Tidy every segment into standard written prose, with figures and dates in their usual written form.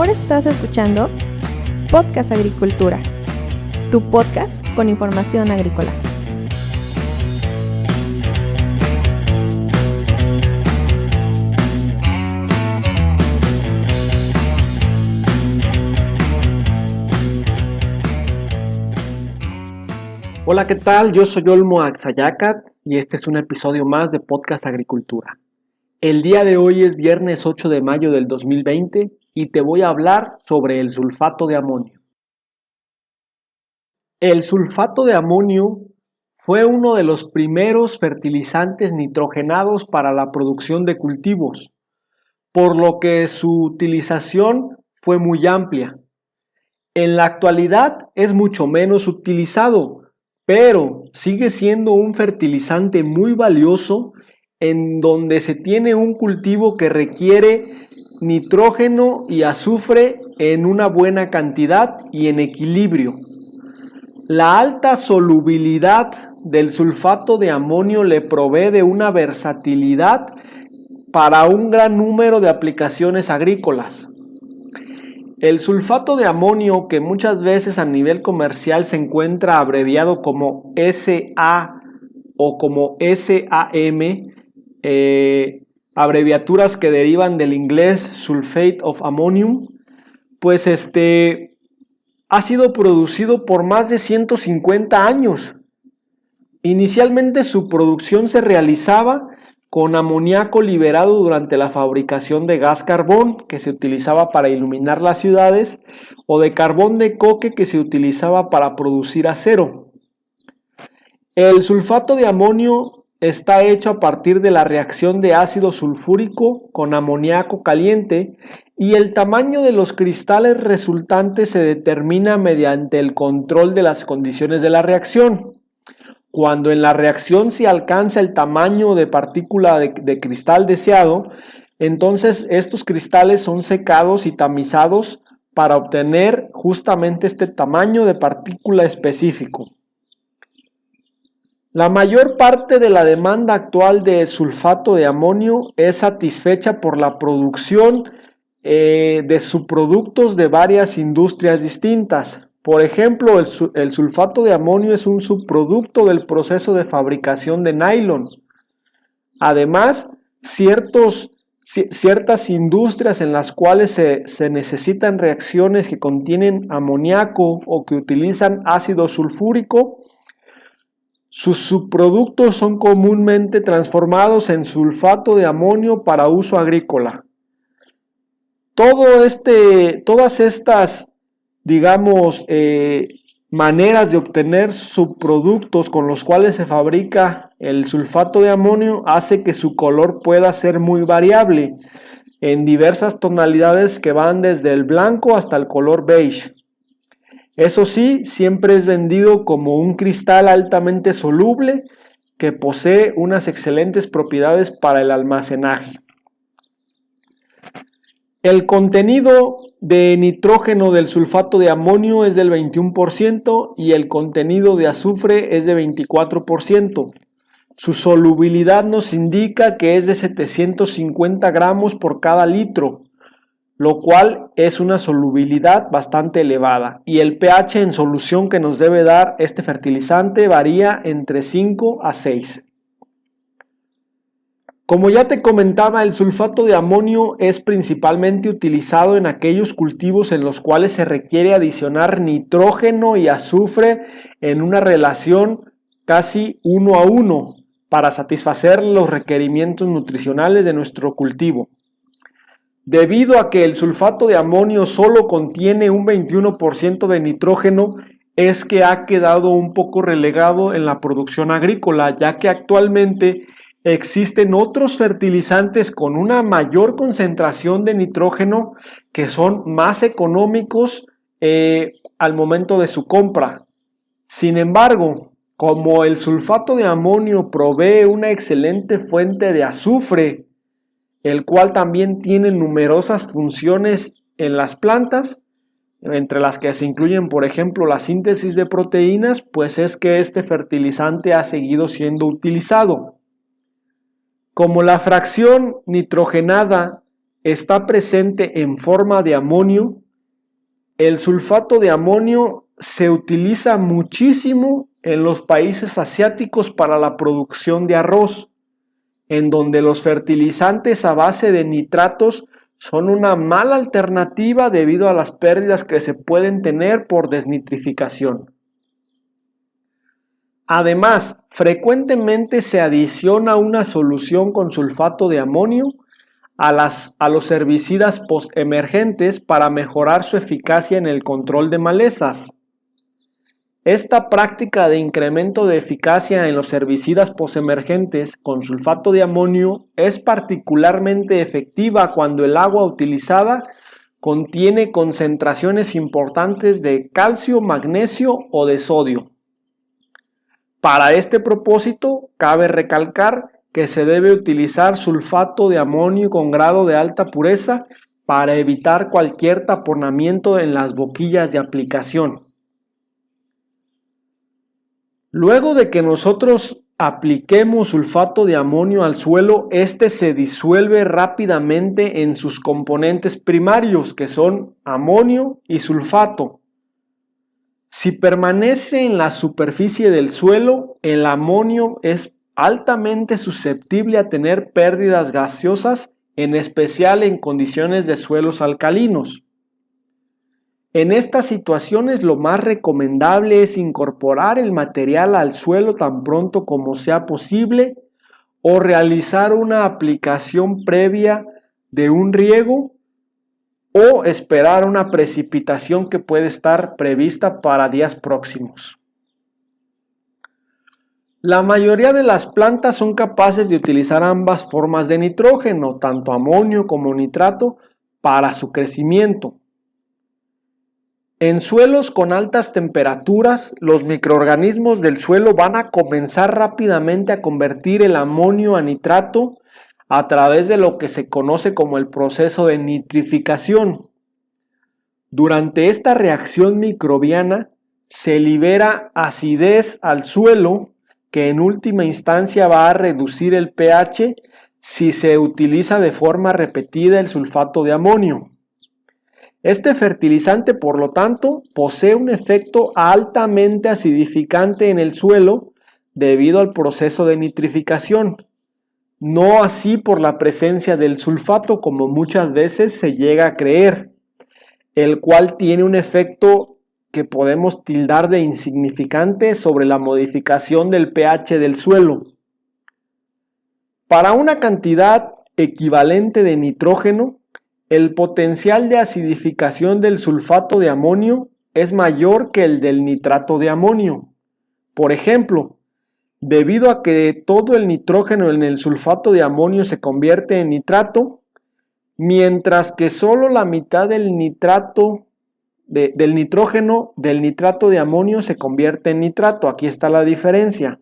Ahora estás escuchando Podcast Agricultura, tu podcast con información agrícola. Hola, ¿qué tal? Yo soy Olmo Axayacat y este es un episodio más de Podcast Agricultura. El día de hoy es viernes 8 de mayo del 2020 y te voy a hablar sobre el sulfato de amonio. El sulfato de amonio fue uno de los primeros fertilizantes nitrogenados para la producción de cultivos, por lo que su utilización fue muy amplia. En la actualidad es mucho menos utilizado, pero sigue siendo un fertilizante muy valioso en donde se tiene un cultivo que requiere nitrógeno y azufre en una buena cantidad y en equilibrio. La alta solubilidad del sulfato de amonio le provee de una versatilidad para un gran número de aplicaciones agrícolas. El sulfato de amonio, que muchas veces a nivel comercial se encuentra abreviado como SA o como SAM, abreviaturas que derivan del inglés Sulfate of Ammonium, pues ha sido producido por más de 150 años. Inicialmente su producción se realizaba con amoníaco liberado durante la fabricación de gas carbón, que se utilizaba para iluminar las ciudades, o de carbón de coque, que se utilizaba para producir acero. El sulfato de amonio está hecho a partir de la reacción de ácido sulfúrico con amoníaco caliente y el tamaño de los cristales resultantes se determina mediante el control de las condiciones de la reacción. Cuando en la reacción se alcanza el tamaño de partícula de cristal deseado, entonces estos cristales son secados y tamizados para obtener justamente este tamaño de partícula específico. La mayor parte de la demanda actual de sulfato de amonio es satisfecha por la producción de subproductos de varias industrias distintas. Por ejemplo, el sulfato de amonio es un subproducto del proceso de fabricación de nylon. Además, ciertas industrias en las cuales se necesitan reacciones que contienen amoníaco o que utilizan ácido sulfúrico, sus subproductos son comúnmente transformados en sulfato de amonio para uso agrícola. Todas estas maneras de obtener subproductos con los cuales se fabrica el sulfato de amonio hace que su color pueda ser muy variable en diversas tonalidades que van desde el blanco hasta el color beige. Eso sí, siempre es vendido como un cristal altamente soluble que posee unas excelentes propiedades para el almacenaje. El contenido de nitrógeno del sulfato de amonio es del 21% y el contenido de azufre es de 24%. Su solubilidad nos indica que es de 750 gramos por cada litro, lo cual es una solubilidad bastante elevada. Y el pH en solución que nos debe dar este fertilizante varía entre 5 a 6. Como ya te comentaba, el sulfato de amonio es principalmente utilizado en aquellos cultivos en los cuales se requiere adicionar nitrógeno y azufre en una relación casi 1 a 1 para satisfacer los requerimientos nutricionales de nuestro cultivo. Debido a que el sulfato de amonio solo contiene un 21% de nitrógeno, es que ha quedado un poco relegado en la producción agrícola, ya que actualmente existen otros fertilizantes con una mayor concentración de nitrógeno que son más económicos al momento de su compra. Sin embargo, como el sulfato de amonio provee una excelente fuente de azufre, el cual también tiene numerosas funciones en las plantas, entre las que se incluyen, por ejemplo, la síntesis de proteínas, pues es que este fertilizante ha seguido siendo utilizado. Como la fracción nitrogenada está presente en forma de amonio, el sulfato de amonio se utiliza muchísimo en los países asiáticos para la producción de arroz, en donde los fertilizantes a base de nitratos son una mala alternativa debido a las pérdidas que se pueden tener por desnitrificación. Además, frecuentemente se adiciona una solución con sulfato de amonio a los herbicidas postemergentes para mejorar su eficacia en el control de malezas. Esta práctica de incremento de eficacia en los herbicidas postemergentes con sulfato de amonio es particularmente efectiva cuando el agua utilizada contiene concentraciones importantes de calcio, magnesio o de sodio. Para este propósito, cabe recalcar que se debe utilizar sulfato de amonio con grado de alta pureza para evitar cualquier taponamiento en las boquillas de aplicación. Luego de que nosotros apliquemos sulfato de amonio al suelo, este se disuelve rápidamente en sus componentes primarios, que son amonio y sulfato. Si permanece en la superficie del suelo, el amonio es altamente susceptible a tener pérdidas gaseosas, en especial en condiciones de suelos alcalinos. En estas situaciones lo más recomendable es incorporar el material al suelo tan pronto como sea posible o realizar una aplicación previa de un riego o esperar una precipitación que puede estar prevista para días próximos. La mayoría de las plantas son capaces de utilizar ambas formas de nitrógeno, tanto amonio como nitrato, para su crecimiento. En suelos con altas temperaturas, los microorganismos del suelo van a comenzar rápidamente a convertir el amonio a nitrato a través de lo que se conoce como el proceso de nitrificación. Durante esta reacción microbiana se libera acidez al suelo que en última instancia va a reducir el pH si se utiliza de forma repetida el sulfato de amonio. Este fertilizante, por lo tanto, posee un efecto altamente acidificante en el suelo debido al proceso de nitrificación, no así por la presencia del sulfato como muchas veces se llega a creer, el cual tiene un efecto que podemos tildar de insignificante sobre la modificación del pH del suelo. Para una cantidad equivalente de nitrógeno, el potencial de acidificación del sulfato de amonio es mayor que el del nitrato de amonio. Por ejemplo, debido a que todo el nitrógeno en el sulfato de amonio se convierte en nitrato, mientras que solo la mitad del nitrógeno del nitrato de amonio se convierte en nitrato. Aquí está la diferencia.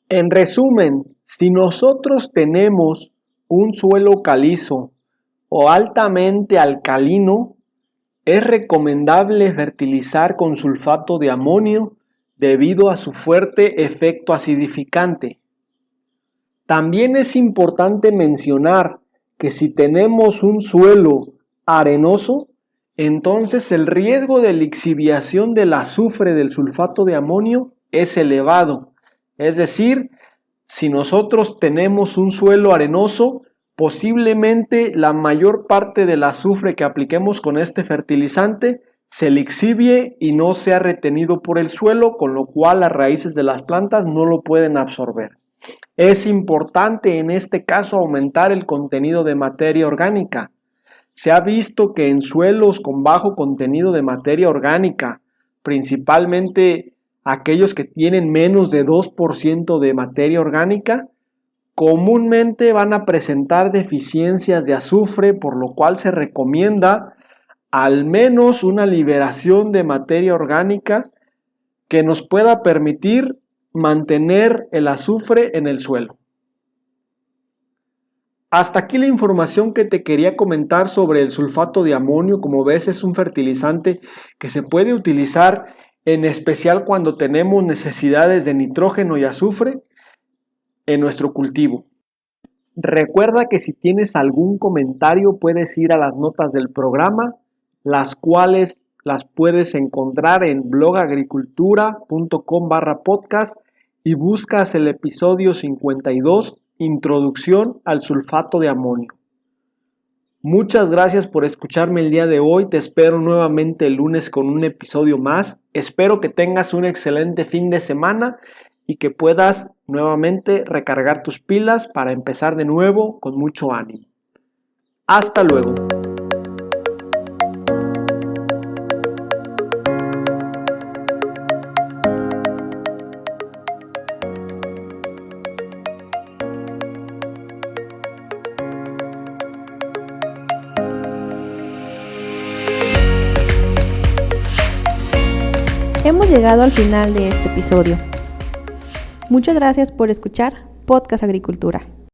En resumen, si nosotros tenemos un suelo calizo o altamente alcalino, es recomendable fertilizar con sulfato de amonio debido a su fuerte efecto acidificante. También es importante mencionar que si tenemos un suelo arenoso, entonces el riesgo de lixiviación del azufre del sulfato de amonio es elevado. Es decir, si nosotros tenemos un suelo arenoso, posiblemente la mayor parte del azufre que apliquemos con este fertilizante se lixivie y no sea retenido por el suelo, con lo cual las raíces de las plantas no lo pueden absorber. Es importante en este caso aumentar el contenido de materia orgánica. Se ha visto que en suelos con bajo contenido de materia orgánica, principalmente aquellos que tienen menos de 2% de materia orgánica, comúnmente van a presentar deficiencias de azufre, por lo cual se recomienda al menos una liberación de materia orgánica que nos pueda permitir mantener el azufre en el suelo. Hasta aquí la información que te quería comentar sobre el sulfato de amonio. Como ves, es un fertilizante que se puede utilizar en especial cuando tenemos necesidades de nitrógeno y azufre en nuestro cultivo. Recuerda que si tienes algún comentario puedes ir a las notas del programa, las cuales las puedes encontrar en blogagricultura.com/podcast y buscas el episodio 52, Introducción al sulfato de amonio. Muchas gracias por escucharme el día de hoy. Te espero nuevamente el lunes con un episodio más. Espero que tengas un excelente fin de semana y que puedas nuevamente recargar tus pilas para empezar de nuevo con mucho ánimo. Hasta luego. Hemos llegado al final de este episodio. Muchas gracias por escuchar Podcast Agricultura.